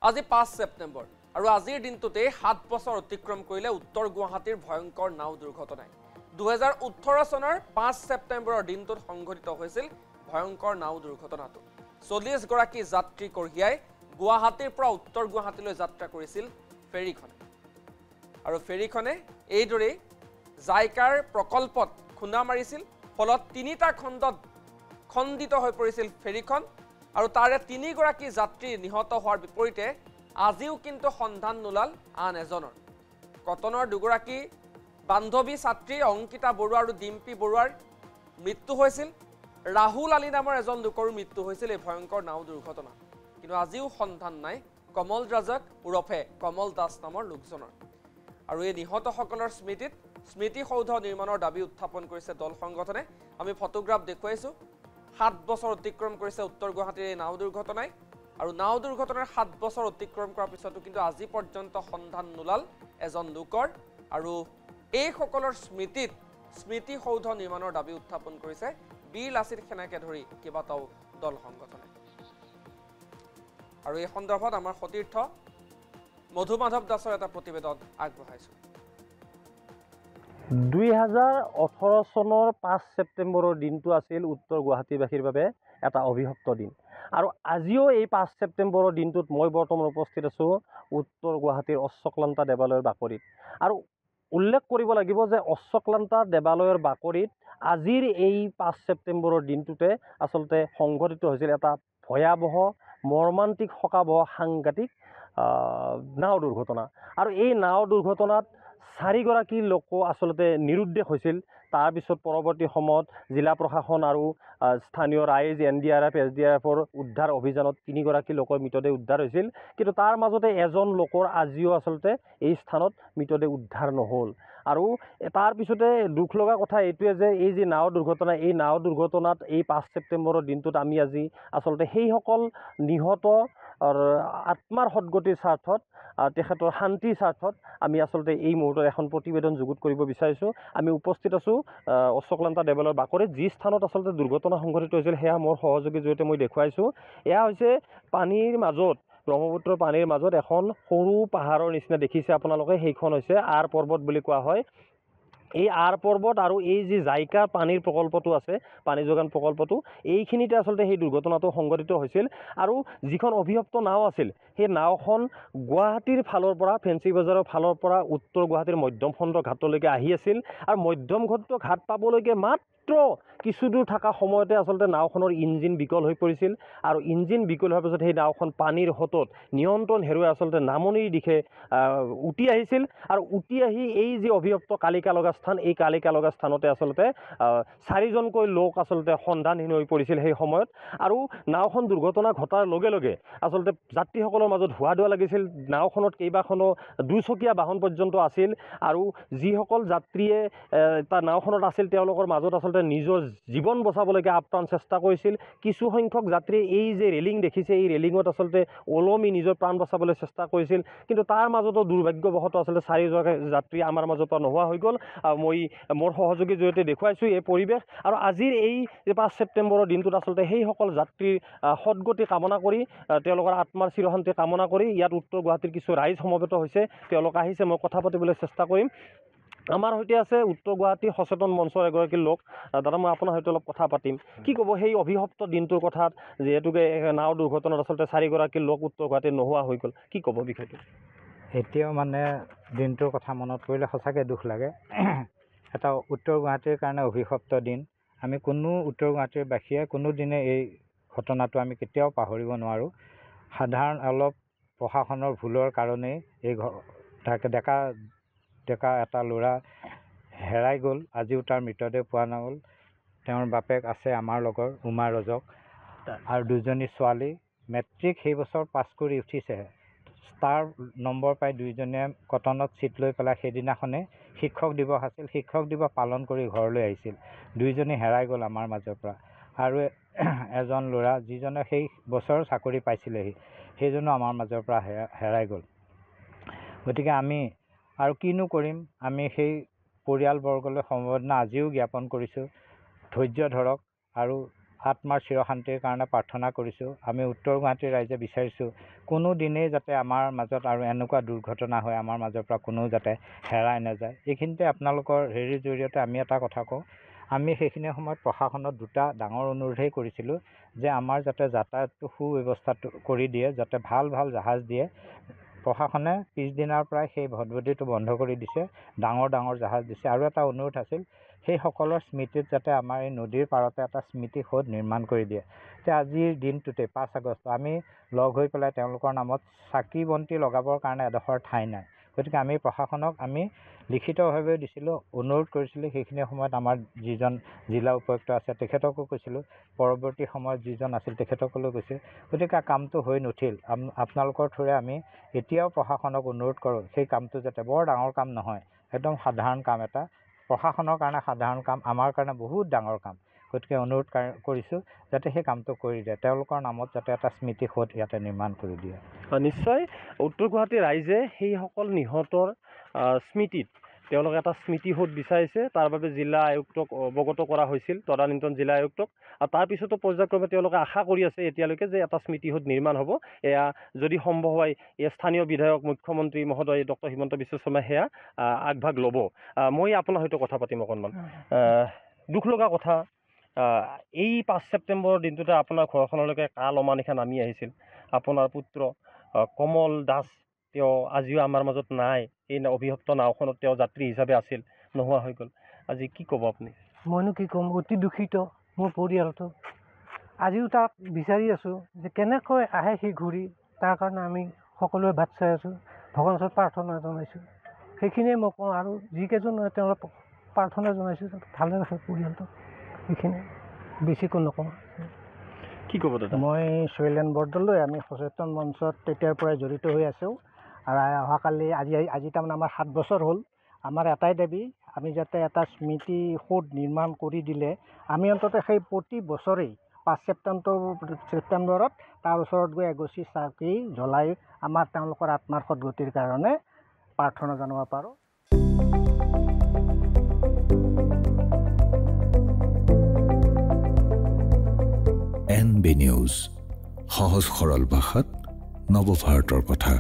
আজি 5 ছেপ্টেম্বৰ আৰু আজিৰ দিনটোতে 7 বছৰ অতিক্ৰম কৰিলে উত্তৰ গুৱাহাটীৰ ভয়ংকৰ নাও দুৰ্ঘটনাই 2018 চনৰ 5 ছেপ্টেম্বৰৰ দিনটোত সংঘটিত হৈছিল ভয়ংকৰ নাও দুৰ্ঘটনাটো 40 গৰাকী যাত্ৰী কঢ়িয়াই গুৱাহাটীৰ পৰা উত্তৰ গুৱাহাটীলৈ যাত্ৰা কৰিছিল ফেৰীখনে আৰু ফেৰীখনে এইদৰে জাইকাৰ প্ৰকল্পত খুনা মাৰিছিল ফলত তিনিটা খণ্ডত খণ্ডিত হৈ পৰিছিল ফেৰীখন আৰু তাৰে 3 গৰাকী যাত্ৰী নিহত হোৱাৰ বিপৰীতে আজিও কিন্তু সন্ধান নোলাল আন এজনৰ কটনৰ দুগৰাকী বান্ধৱী ছাত্ৰী অংকিতা বৰুৱা আৰু ডিম্পী বৰুৱাৰ মৃত্যু হৈছিল ৰাহুল আলী নামৰ এজন লোকৰ মৃত্যু হৈছিল এই ভয়ংকৰ নাও দুৰ্ঘটনা কিন্তু আজিও সন্ধান নাই কমল ৰাজক উৰফে কমল দাস নামৰ লোকজনৰ আৰু এই নিহতসকলৰ স্মৃতিত স্মৃতি সৌধ নিৰ্মাণৰ দাবী উত্থাপন কৰিছে দল সংগঠনে আমি ফটোগ্ৰাফ দেখুৱাইছো 7 বছৰ অতিক্ৰম কৰিছে উত্তৰ গুৱাহাটীৰ এই নাও দুৰ্ঘটনাই আৰু নাও দুৰ্ঘটনাৰ 7 বছৰ অতিক্ৰম কৰাৰ পিছতো কিন্তু আজি পৰ্যন্ত সন্ধান নোলাল এজন লোকৰ আৰু এই সকলৰ স্মৃতিত স্মৃতি সৌধ নিৰ্মাণৰ দাবী উত্থাপন কৰিছে বীৰ লাচিত সেনাকে ধৰি কেইবাটাও দল সংগঠনে আৰু এই সন্দৰ্ভত আমাৰ সতীৰ্থ মধু মাধৱ দাসৰ এটা প্ৰতিবেদন আগবঢ়াইছো 2018 চনৰ 5 ছেপ্টেম্বৰৰ দিনটো আছিল উত্তৰ গুৱাহাটীবাসীৰ বাবে এটা অভিশপ্ত দিন আৰু আজিও এই 5 ছেপ্টেম্বৰৰ দিনটোত মই বৰ্তমান উপস্থিত আছো উত্তৰ গুৱাহাটীৰ অশ্বক্লান্তা দেৱালয়ৰ বাকৰিত আৰু উল্লেখ কৰিব লাগিব যে অশ্বক্লান্তা দেৱালয়ৰ বাকৰিত আজিৰ এই 5 ছেপ্টেম্বৰৰ দিনটোতে আসলতে সংঘটিত হৈছিল এটা ভয়াবহ মৰ্মান্তিক শোকাবহ সাংঘাতিক নাও দুৰ্ঘটনা আৰু এই নাও দুৰ্ঘটনাত 4 গৰাকী লোক আসলতে নিৰুদ্দেশ হৈছিল তাৰ পিছত পৰৱৰ্তী সময়ত জিলা প্ৰশাসন আৰু স্থানীয় ৰাইজ NDRF SDRFৰ উদ্ধাৰ অভিযানত 3 গৰাকী লোকৰ মৃতদেহ উদ্ধাৰ হৈছিল কিন্তু তাৰ মাজতে এজন লোকৰ আজিও আসলতে এই স্থানত মৃতদেহ উদ্ধাৰ নহল আৰু তাৰ পিছতে দুখ লগা কথা এইটোৱে যে এই যে নাও দুৰ্ঘটনা এই নাও দুৰ্ঘটনাত এই 5 ছেপ্টেম্বৰৰ দিনটোত আমি আজি আসলতে সেই সকল নিহত আত্মাৰ সদ্গতিৰ স্বাৰ্থত তেখেতৰ শান্তিৰ স্বাৰ্থত আমি আসলতে এই মুহূৰ্তত এখন প্ৰতিবেদন যুগুত কৰিব বিচাৰিছোঁ আমি উপস্থিত আছোঁ অশ্বক্লান্তা দেৱালয়ৰ বাকৰিত যি স্থানত আসলতে দুৰ্ঘটনা সংঘটিত হৈছিল সেয়া মোৰ সহযোগীৰ জৰিয়তে মই দেখুৱাইছোঁ এয়া হৈছে পানীৰ মাজত ব্ৰহ্মপুত্ৰৰ পানীৰ মাজত এখন সৰু পাহাৰৰ নিচিনা দেখিছে আপোনালোকে সেইখন হৈছে আৰ পৰ্বত বুলি কোৱা হয় এই আৰ পৰ্বত আৰু এই যে জাইকা পানীৰ প্ৰকল্পটো আছে পানী যোগান প্ৰকল্পটো এইখিনিতে আসলতে সেই দুৰ্ঘটনাটো সংঘটিত হৈছিল আৰু যিখন অভিশপ্ত নাও আছিল সেই নাওখন গুৱাহাটীৰ ফালৰ পৰা ফেঞ্চি বজাৰৰ ফালৰ পৰা উত্তৰ গুৱাহাটীৰ মধ্যম খণ্ড ঘাটলৈকে আহি আছিল আৰু মধ্যম খণ্ড ঘাট পাবলৈকে মাত্ৰ কিছু দূৰ থকা সময়তে আসলতে নাওখনৰ ইঞ্জিন বিকল হৈ পৰিছিল আৰু ইঞ্জিন বিকল হোৱাৰ পিছত সেই নাওখন পানীৰ হতত নিয়ন্ত্ৰণ হেৰুৱাই আসলতে নামনিৰ দিশে উটি আহিছিল আৰু উটি আহি এই যে অভিশপ্ত কালিকা লগা স্থান এই কালিকা লগা স্থানতে আসলতে 4জনকৈ লোক আসলতে সন্ধানহীন হৈ পৰিছিল সেই সময়ত আৰু নাওখন দুৰ্ঘটনা ঘটাৰ লগে লগে আসলতে যাত্ৰীসকলৰ মাজত হোৱা দোৱা লাগিছিল নাওখনত কেইবাখনো দুচকীয়া বাহন পৰ্যন্ত আছিল আৰু যিসকল যাত্ৰীয়ে তাৰ নাওখনত আছিল তেওঁলোকৰ মাজত আসলতে নিজৰ জীৱন বচাবলৈকে আপ্ৰাণ চেষ্টা কৰিছিল কিছু সংখ্যক যাত্ৰীয়ে এই যে ৰেলিং দেখিছে এই ৰেলিঙত আসলতে ওলমি নিজৰ প্ৰাণ বচাবলৈ চেষ্টা কৰিছিল কিন্তু তাৰ মাজতো দুৰ্ভাগ্যবশতঃ আসলতে 4জন যাত্ৰী আমাৰ মাজৰ পৰা নোহোৱা হৈ গ'ল মই মোৰ সহযোগীৰ জৰিয়তে দেখুৱাইছোঁ এই পৰিৱেশ আৰু আজিৰ এই 5 ছেপ্টেম্বৰৰ দিনটোত আসলতে সেইসকল যাত্ৰীৰ সদ্গতি কামনা কৰি তেওঁলোকৰ আত্মাৰ চিৰশান্তি কামনা কৰি ইয়াত উত্তৰ গুৱাহাটীৰ কিছু ৰাইজ সমবেত হৈছে তেওঁলোক আহিছে মই কথা পাতিবলৈ চেষ্টা কৰিম আমাৰ সৈতে আছে উত্তৰ গুৱাহাটী সচেতন মঞ্চৰ এগৰাকী লোক দাদা মই আপোনাৰ সৈতে অলপ কথা পাতিম কি ক'ব সেই অভিশপ্ত দিনটোৰ কথাত যিহেতুকে নাও দুৰ্ঘটনাত আচলতে 4 গৰাকী লোক উত্তৰ গুৱাহাটীত নোহোৱা হৈ গ'ল কি ক'ব বিষয়টো এতিয়াও মানে দিনটোৰ কথা মনত পৰিলে সঁচাকৈ দুখ লাগে এটা উত্তৰ গুৱাহাটীৰ কাৰণে অভিশপ্ত দিন আমি কোনো উত্তৰ গুৱাহাটীৰ বাসীয়ে কোনো দিনে এই ঘটনাটো আমি কেতিয়াও পাহৰিব নোৱাৰোঁ সাধাৰণ অলপ প্ৰশাসনৰ ভুলৰ কাৰণেই এই ডেকা এটা ল'ৰা হেৰাই গ'ল আজিও তাৰ মৃতদেহ পোৱা নগ'ল তেওঁৰ বাপেক আছে আমাৰ লগৰ উমা ৰজক আৰু 2জনী ছোৱালী মেট্ৰিক সেই বছৰ পাছ কৰি উঠিছেহে ষ্টাৰ নম্বৰ পাই 2জনীয়ে কটনত ছিট লৈ পেলাই সেইদিনাখনে শিক্ষক দিৱস আছিল শিক্ষক দিৱস পালন কৰি ঘৰলৈ আহিছিল 2জনী হেৰাই গ'ল আমাৰ মাজৰ পৰা আৰু এজন ল'ৰা যিজনে সেই বছৰ চাকৰি পাইছিলেহি সেইজনো আমাৰ মাজৰ পৰা হেৰাই গ'ল গতিকে আমি আৰু কিনো কৰিম আমি সেই পৰিয়ালবৰ্গলৈ সমবেদনা আজিও জ্ঞাপন কৰিছোঁ ধৈৰ্য ধৰক আৰু আত্মাৰ চিৰশান্তিৰ কাৰণে প্ৰাৰ্থনা কৰিছোঁ। আমি উত্তৰ গুৱাহাটীৰ ৰাইজে বিচাৰিছোঁ কোনো দিনেই যাতে আমাৰ মাজত আৰু এনেকুৱা দুৰ্ঘটনা হয়, আমাৰ মাজৰ পৰা কোনো যাতে হেৰাই নাযায়। এইখিনিতে আপোনালোকৰ হেৰিৰ জৰিয়তে আমি এটা কথা কওঁ, আমি সেইখিনি সময়ত প্ৰশাসনত দুটা ডাঙৰ অনুৰোধেই কৰিছিলোঁ যে আমাৰ যাতে যাতায়াতটো সুব্যৱস্থাটো কৰি দিয়ে, যাতে ভাল ভাল জাহাজ দিয়ে। প্ৰশাসনে পিছদিনাৰ পৰাই সেই ভদভদীটো বন্ধ কৰি দিছে, ডাঙৰ ডাঙৰ জাহাজ দিছে। আৰু এটা অনুৰোধ আছিল সেইসকলৰ স্মৃতিত যাতে আমাৰ এই নদীৰ পাৰতে এটা স্মৃতি সৌধ নিৰ্মাণ কৰি দিয়ে। এতিয়া আজিৰ দিনটোতে 5 আগষ্ট আমি লগ হৈ পেলাই তেওঁলোকৰ নামত চাকি বন্তি লগাবৰ কাৰণে এডোখৰ ঠাই নাই। গতিকে আমি প্ৰশাসনক আমি লিখিতভাৱে দিছিলোঁ, অনুৰোধ কৰিছিলোঁ। সেইখিনি সময়ত আমাৰ যিজন জিলা উপায়ুক্ত আছে তেখেতকো কৈছিলোঁ, পৰৱৰ্তী সময়ত যিজন আছিল তেখেতসকলেও কৈছে। গতিকে কামটো হৈ নুঠিল। আপোনালোকৰ থ্ৰুৰে আমি এতিয়াও প্ৰশাসনক অনুৰোধ কৰোঁ সেই কামটো যাতে, বৰ ডাঙৰ কাম নহয়, একদম সাধাৰণ কাম এটা, প্ৰশাসনৰ কাৰণে সাধাৰণ কাম, আমাৰ কাৰণে বহুত ডাঙৰ কাম। গতিকে অনুৰোধ কৰিছোঁ যাতে সেই কামটো কৰি দিয়ে, তেওঁলোকৰ নামত যাতে এটা স্মৃতি সৌধ ইয়াতে নিৰ্মাণ কৰি দিয়ে। নিশ্চয় উত্তৰ গুৱাহাটী ৰাইজে সেইসকল নিহতৰ স্মৃতিত তেওঁলোকে এটা স্মৃতি সৌধ বিচাৰিছে। তাৰ বাবে জিলা আয়ুক্তক অৱগত কৰা হৈছিল, তদানীন্তন জিলা আয়ুক্তক। আৰু তাৰপিছতো পৰ্যায়ক্ৰমে তেওঁলোকে আশা কৰি আছে এতিয়ালৈকে যে এটা স্মৃতি সৌধ নিৰ্মাণ হ'ব। এয়া যদি সম্ভৱ হয়, এই স্থানীয় বিধায়ক মুখ্যমন্ত্ৰী মহোদয় ডক্টৰ হিমন্ত বিশ্ব শৰ্মাই সেয়া আগভাগ ল'ব। মই আপোনাৰ সৈতে কথা পাতিম অকণমান। দুখ লগা কথা, এই 5 ছেপ্টেম্বৰৰ দিনটোতে আপোনাৰ ঘৰখনলৈকে কাল অমানিশা নামি আহিছিল। আপোনাৰ পুত্ৰ কমল দাস তেওঁ আজিও আমাৰ মাজত নাই। এই অভিশপ্ত নাওখনত তেওঁ যাত্ৰী হিচাপে আছিল, নোহোৱা হৈ গ'ল। আজি কি ক'ব আপুনি? মইনো কি ক'ম, অতি দুখিত মোৰ পৰিয়ালটো। আজিও তাক বিচাৰি আছোঁ যে কেনেকৈ আহে সি ঘূৰি। তাৰ কাৰণে আমি সকলোৱে বাট চাই আছোঁ, ভগৱানৰ ওচৰত প্ৰাৰ্থনা জনাইছোঁ। সেইখিনিয়ে মই কওঁ। আৰু যিকেইজন তেওঁলোক প্ৰাৰ্থনা জনাইছোঁ ভালে আছে পৰিয়ালটো, সেইখিনি বেছিকৈ নকওঁ। কি ক'ব দাদা? মই শৈলেন বৰদলৈ, আমি সচেতন মঞ্চত তেতিয়াৰ পৰাই জড়িত হৈ আছোঁ। আৰু অহাকালি আজি তাৰমানে আমাৰ 7 বছৰ হ'ল। আমাৰ এটাই দাবী, আমি যাতে এটা স্মৃতি সৌধ নিৰ্মাণ কৰি দিলে আমি অন্ততঃ সেই প্ৰতি বছৰেই 5 ছেপ্টেম্বৰত তাৰ ওচৰত গৈ এগছি চাকি জ্বলাই আমাৰ তেওঁলোকৰ আত্মাৰ সদগতিৰ কাৰণে প্ৰাৰ্থনা জনাব পাৰোঁ। NB নিউজ, সহজ সৰল ভাষাত নৱভাৰতৰ কথা।